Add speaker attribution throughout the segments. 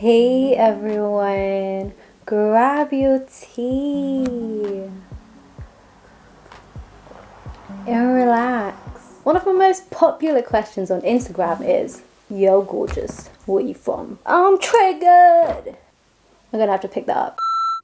Speaker 1: Hey everyone, grab your tea and relax. One of the most popular questions on Instagram is, yo gorgeous, where you from? I'm triggered. I'm gonna have to pick that up.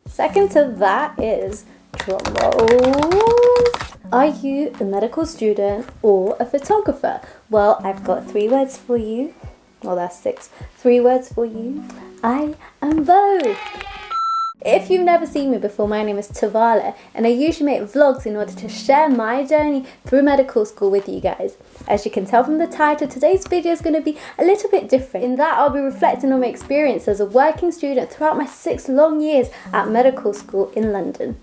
Speaker 1: Second to that is, drum rolls. Are you a medical student or a photographer? Well, I've got 3 words for you. Well, that's 6. 3 words for you. I am both. If you've never seen me before, my name is Tavala, and I usually make vlogs in order to share my journey through medical school with you guys. As you can tell from the title, today's video is going to be a little bit different. In that, I'll be reflecting on my experience as a working student throughout my 6 long years at medical school in London.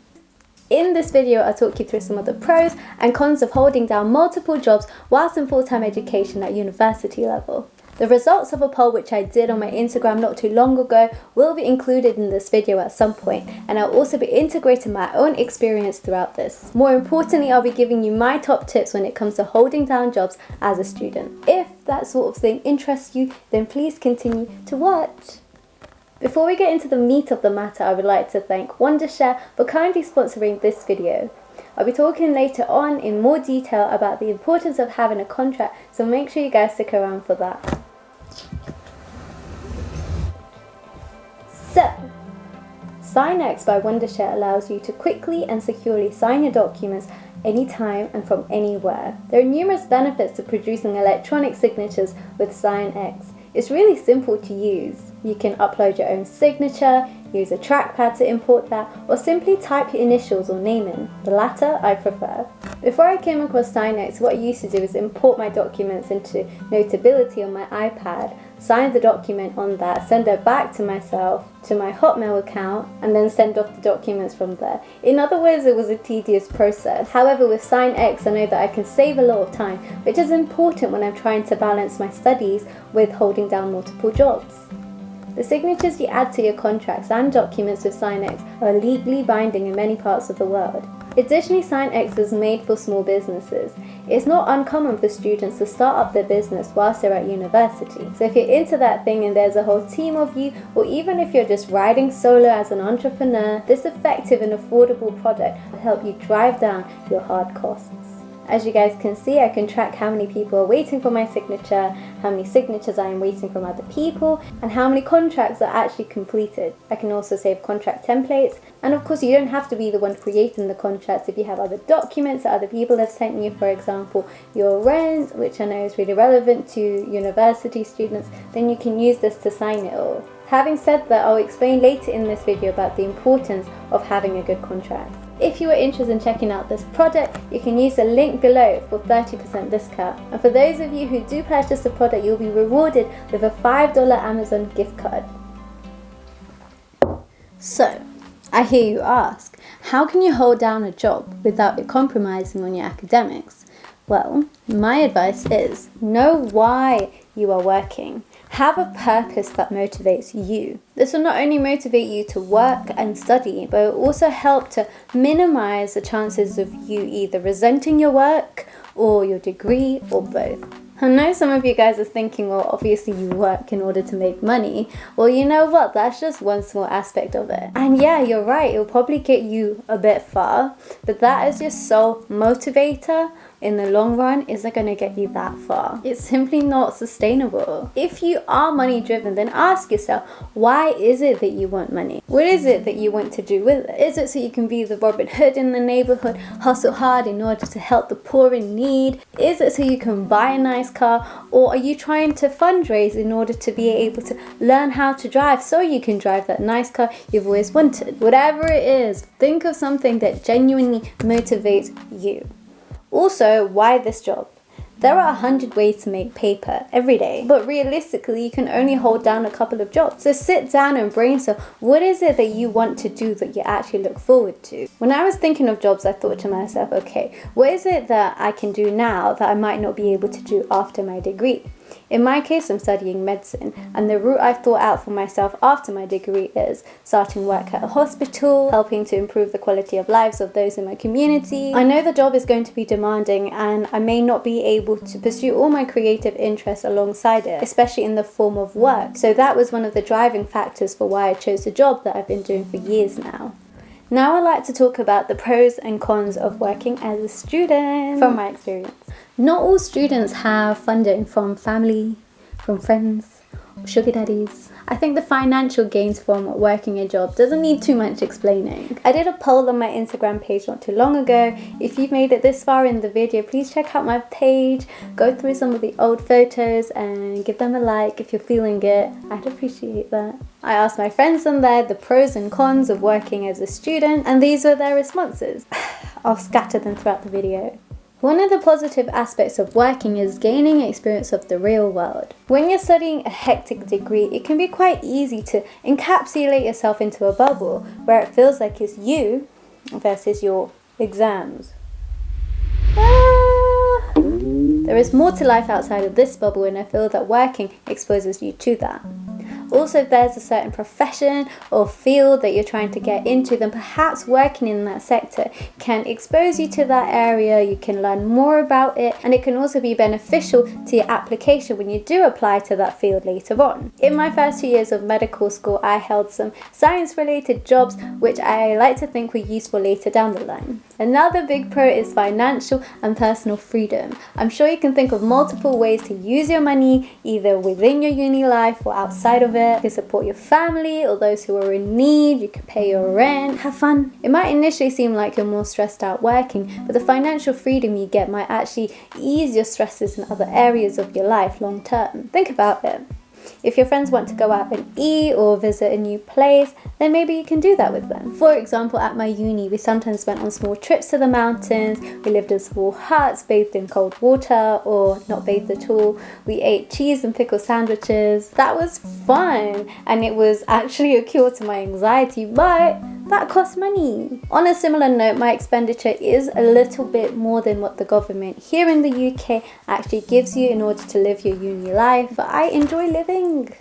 Speaker 1: In this video, I'll talk you through some of the pros and cons of holding down multiple jobs whilst in full-time education at university level. The results of a poll which I did on my Instagram not too long ago will be included in this video at some point, and I'll also be integrating my own experience throughout this. More importantly, I'll be giving you my top tips when it comes to holding down jobs as a student. If that sort of thing interests you, then please continue to watch. Before we get into the meat of the matter, I would like to thank Wondershare for kindly sponsoring this video. I'll be talking later on in more detail about the importance of having a contract, so make sure you guys stick around for that. So, SignX by Wondershare allows you to quickly and securely sign your documents anytime and from anywhere. There are numerous benefits to producing electronic signatures with SignX. It's really simple to use. You can upload your own signature, use a trackpad to import that, or simply type your initials or name in. The latter I prefer. Before I came across SignX, what I used to do is import my documents into Notability on my iPad, sign the document on that, send it back to myself, to my Hotmail account, and then send off the documents from there. In other words, it was a tedious process. However, with SignX, I know that I can save a lot of time, which is important when I'm trying to balance my studies with holding down multiple jobs. The signatures you add to your contracts and documents with SignX are legally binding in many parts of the world. Additionally, SignX is made for small businesses. It's not uncommon for students to start up their business whilst they're at university. So if you're into that thing and there's a whole team of you, or even if you're just riding solo as an entrepreneur, this effective and affordable product will help you drive down your hard costs. As you guys can see, I can track how many people are waiting for my signature, how many signatures I am waiting from other people, and how many contracts are actually completed. I can also save contract templates, and of course you don't have to be the one creating the contracts. If you have other documents that other people have sent you, for example, your rent, which I know is really relevant to university students, then you can use this to sign it all. Having said that, I'll explain later in this video about the importance of having a good contract. If you are interested in checking out this product, you can use the link below for 30% discount. And for those of you who do purchase the product, you'll be rewarded with a $5 Amazon gift card. So, I hear you ask, how can you hold down a job without it compromising on your academics? Well, my advice is, know why you are working. Have a purpose that motivates you. This will not only motivate you to work and study, but it will also help to minimize the chances of you either resenting your work or your degree or both. I know some of you guys are thinking, well, obviously you work in order to make money. Well, you know what? That's just one small aspect of it. And yeah, you're right. It'll probably get you a bit far, but that is your sole motivator. In the long run, isn't going to get you that far. It's simply not sustainable. If you are money driven, then ask yourself, why is it that you want money? What is it that you want to do with it? Is it so you can be the Robin Hood in the neighborhood, hustle hard in order to help the poor in need? Is it so you can buy a nice car? Or are you trying to fundraise in order to be able to learn how to drive so you can drive that nice car you've always wanted? Whatever it is, think of something that genuinely motivates you. Also, why this job? There are 100 ways to make paper every day, but realistically, you can only hold down a couple of jobs. So sit down and brainstorm, what is it that you want to do that you actually look forward to? When I was thinking of jobs, I thought to myself, okay, what is it that I can do now that I might not be able to do after my degree? In my case, I'm studying medicine, and the route I've thought out for myself after my degree is starting work at a hospital, helping to improve the quality of lives of those in my community. I know the job is going to be demanding, and I may not be able to pursue all my creative interests alongside it, especially in the form of work. So that was one of the driving factors for why I chose the job that I've been doing for years now. Now I'd like to talk about the pros and cons of working as a student from my experience. Not all students have funding from family, from friends, sugar daddies. I think the financial gains from working a job doesn't need too much explaining. I did a poll on my Instagram page not too long ago. If you've made it this far in the video, please check out my page, go through some of the old photos and give them a like if you're feeling it. I'd appreciate that. I asked my friends on there the pros and cons of working as a student, and these were their responses. I'll scatter them throughout the video. One of the positive aspects of working is gaining experience of the real world. When you're studying a hectic degree, it can be quite easy to encapsulate yourself into a bubble where it feels like it's you versus your exams. There is more to life outside of this bubble, and I feel that working exposes you to that. Also, if there's a certain profession or field that you're trying to get into, then perhaps working in that sector can expose you to that area, you can learn more about it, and it can also be beneficial to your application when you do apply to that field later on. In my first 2 years of medical school, I held some science-related jobs which I like to think were useful later down the line. Another big pro is financial and personal freedom. I'm sure you can think of multiple ways to use your money, either within your uni life or outside of it. You can support your family or those who are in need, you can pay your rent, have fun. It might initially seem like you're more stressed out working, but the financial freedom you get might actually ease your stresses in other areas of your life long term. Think about it. If your friends want to go out and eat or visit a new place, then maybe you can do that with them. For example, at my uni, we sometimes went on small trips to the mountains, we lived in small huts, bathed in cold water, or not bathed at all. We ate cheese and pickle sandwiches. That was fun, and it was actually a cure to my anxiety, but that costs money. On a similar note, my expenditure is a little bit more than what the government here in the UK actually gives you in order to live your uni life, but I enjoy living.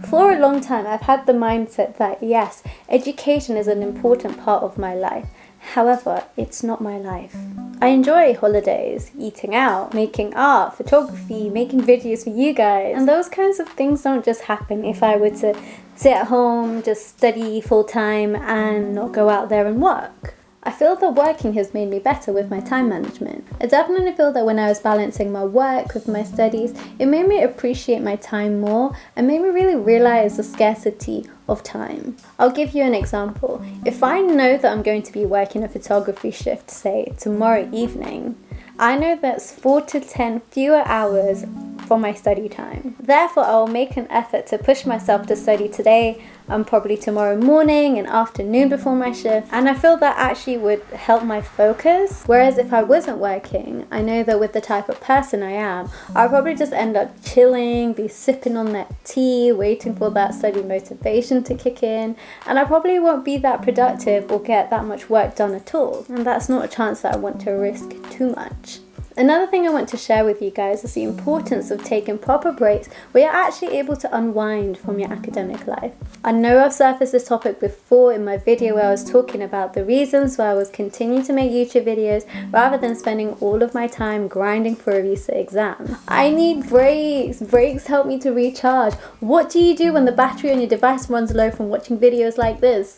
Speaker 1: For a long time, I've had the mindset that yes, education is an important part of my life. However, it's not my life. I enjoy holidays, eating out, making art, photography, making videos for you guys. And those kinds of things don't just happen if I were to sit at home, just study full time and not go out there and work. I feel that working has made me better with my time management. I definitely feel that when I was balancing my work with my studies, it made me appreciate my time more and made me really realize the scarcity of time. I'll give you an example. If I know that I'm going to be working a photography shift, say tomorrow evening, I know that's 4 to 10 fewer hours for my study time. Therefore, I will make an effort to push myself to study today and probably tomorrow morning and afternoon before my shift, and I feel that actually would help my focus. Whereas if I wasn't working, I know that with the type of person I am, I'll probably just end up chilling, be sipping on that tea, waiting for that study motivation to kick in, and I probably won't be that productive or get that much work done at all, and that's not a chance that I want to risk too much. Another thing I want to share with you guys is the importance of taking proper breaks where you're actually able to unwind from your academic life. I know I've surfaced this topic before in my video where I was talking about the reasons why I was continuing to make YouTube videos rather than spending all of my time grinding for a recent exam. I need breaks. Breaks help me to recharge. What do you do when the battery on your device runs low from watching videos like this?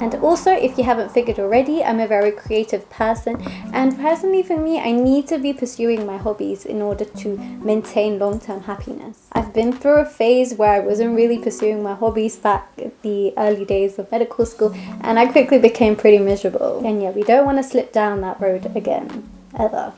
Speaker 1: And also, if you haven't figured already, I'm a very creative person, and personally for me, I need to be pursuing my hobbies in order to maintain long-term happiness. I've been through a phase where I wasn't really pursuing my hobbies back at the early days of medical school, and I quickly became pretty miserable. And yeah, we don't want to slip down that road again, ever.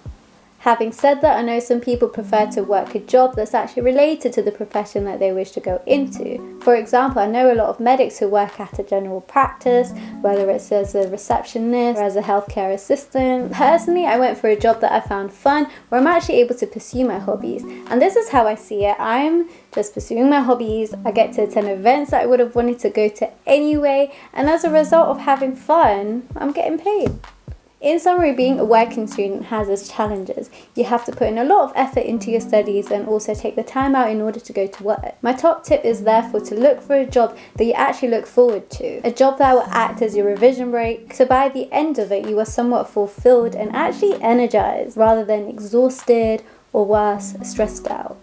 Speaker 1: Having said that, I know some people prefer to work a job that's actually related to the profession that they wish to go into. For example, I know a lot of medics who work at a general practice, whether it's as a receptionist or as a healthcare assistant. Personally, I went for a job that I found fun, where I'm actually able to pursue my hobbies. And this is how I see it. I'm just pursuing my hobbies. I get to attend events that I would have wanted to go to anyway, and as a result of having fun, I'm getting paid. In summary, being a working student has its challenges. You have to put in a lot of effort into your studies and also take the time out in order to go to work. My top tip is therefore to look for a job that you actually look forward to, a job that will act as your revision break, so by the end of it you are somewhat fulfilled and actually energized rather than exhausted or worse, stressed out.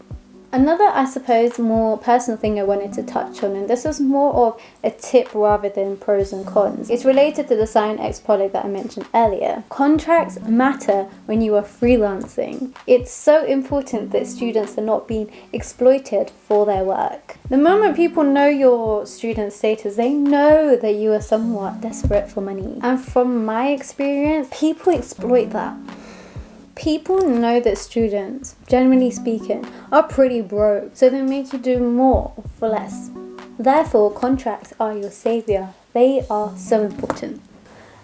Speaker 1: Another, I suppose, more personal thing I wanted to touch on, and this is more of a tip rather than pros and cons. It's related to the SignX product that I mentioned earlier. Contracts matter when you are freelancing. It's so important that students are not being exploited for their work. The moment people know your student status, they know that you are somewhat desperate for money. And from my experience, people exploit that. People know that students, generally speaking, are pretty broke, so they make you do more for less. Therefore, contracts are your savior. They are so important.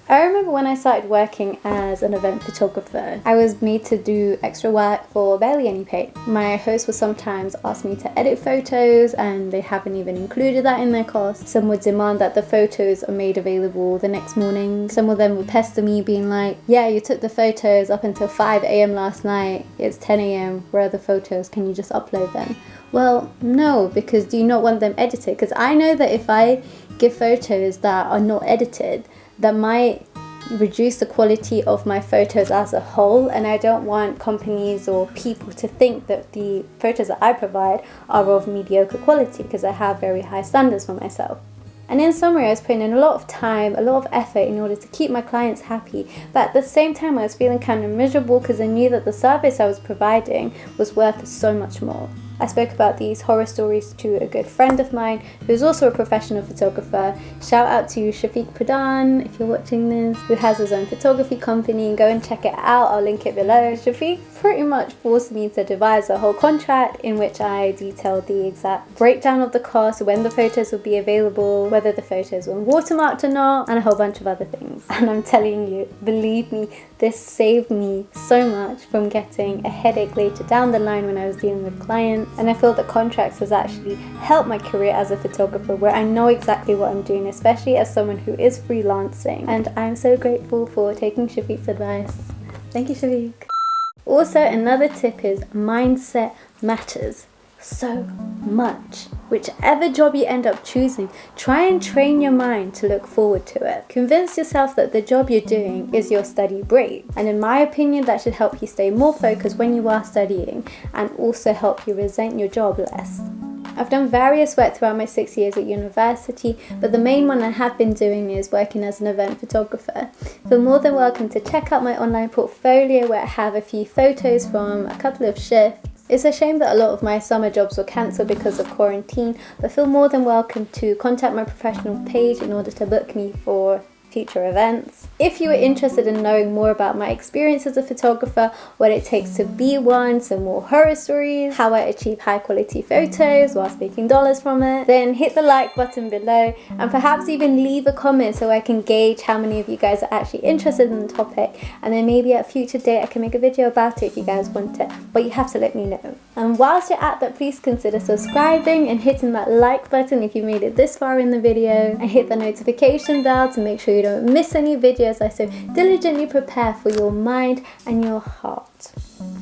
Speaker 1: I remember when I started working as an event photographer, I was made to do extra work for barely any pay. My host would sometimes ask me to edit photos and they haven't even included that in their cost. Some would demand that the photos are made available the next morning. Some of them would pester me being like, yeah, you took the photos up until 5 a.m. last night. It's 10 a.m. Where are the photos? Can you just upload them? Well, no, because do you not want them edited? Because I know that if I give photos that are not edited, that might reduce the quality of my photos as a whole, and I don't want companies or people to think that the photos that I provide are of mediocre quality, because I have very high standards for myself. And in summary, I was putting in a lot of time, a lot of effort in order to keep my clients happy, but at the same time I was feeling kind of miserable because I knew that the service I was providing was worth so much more. I spoke about these horror stories to a good friend of mine who's also a professional photographer. Shout out to Shafiq Pradhan, if you're watching this, who has his own photography company. Go and check it out, I'll link it below. Shafiq pretty much forced me to devise a whole contract in which I detailed the exact breakdown of the cost, when the photos would be available, whether the photos were watermarked or not, and a whole bunch of other things. And I'm telling you, believe me, this saved me so much from getting a headache later down the line when I was dealing with clients. And I feel that contracts has actually helped my career as a photographer, where I know exactly what I'm doing, especially as someone who is freelancing. And I'm so grateful for taking Shafiq's advice. Thank you, Shafiq. Also, another tip is mindset matters so much. Whichever job you end up choosing, try and train your mind to look forward to it. Convince yourself that the job you're doing is your study break. And in my opinion, that should help you stay more focused when you are studying and also help you resent your job less. I've done various work throughout my 6 years at university, but the main one I have been doing is working as an event photographer. Feel more than welcome to check out my online portfolio, where I have a few photos from a couple of shifts. It's a shame that a lot of my summer jobs were cancelled because of quarantine, but feel more than welcome to contact my professional page in order to book me for future events. If you are interested in knowing more about my experience as a photographer, what it takes to be one, some more horror stories, how I achieve high quality photos whilst making dollars from it, then hit the like button below and perhaps even leave a comment so I can gauge how many of you guys are actually interested in the topic, and then maybe at a future date I can make a video about it if you guys want it, but you have to let me know. And whilst you're at that, please consider subscribing and hitting that like button if you made it this far in the video, and hit the notification bell to make sure you don't miss any videos I so diligently prepare for your mind and your heart.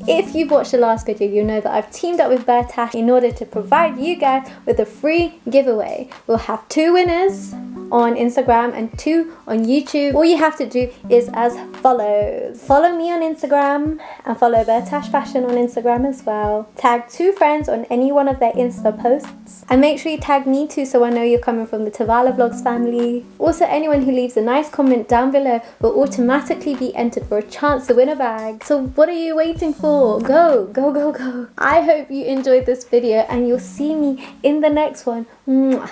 Speaker 1: If you've watched the last video, you'll know that I've teamed up with Bertash in order to provide you guys with a free giveaway. We'll have 2 winners on Instagram and 2 on YouTube. All you have to do is as follows. Follow me on Instagram and follow Bertash Fashion on Instagram as well. Tag 2 friends on any one of their Insta posts. And make sure you tag me too, so I know you're coming from the Tavala Vlogs family. Also, anyone who leaves a nice comment down below will automatically be entered for a chance to win a bag. So what are you waiting for? Go, go, go, go. I hope you enjoyed this video and you'll see me in the next one. Mwah.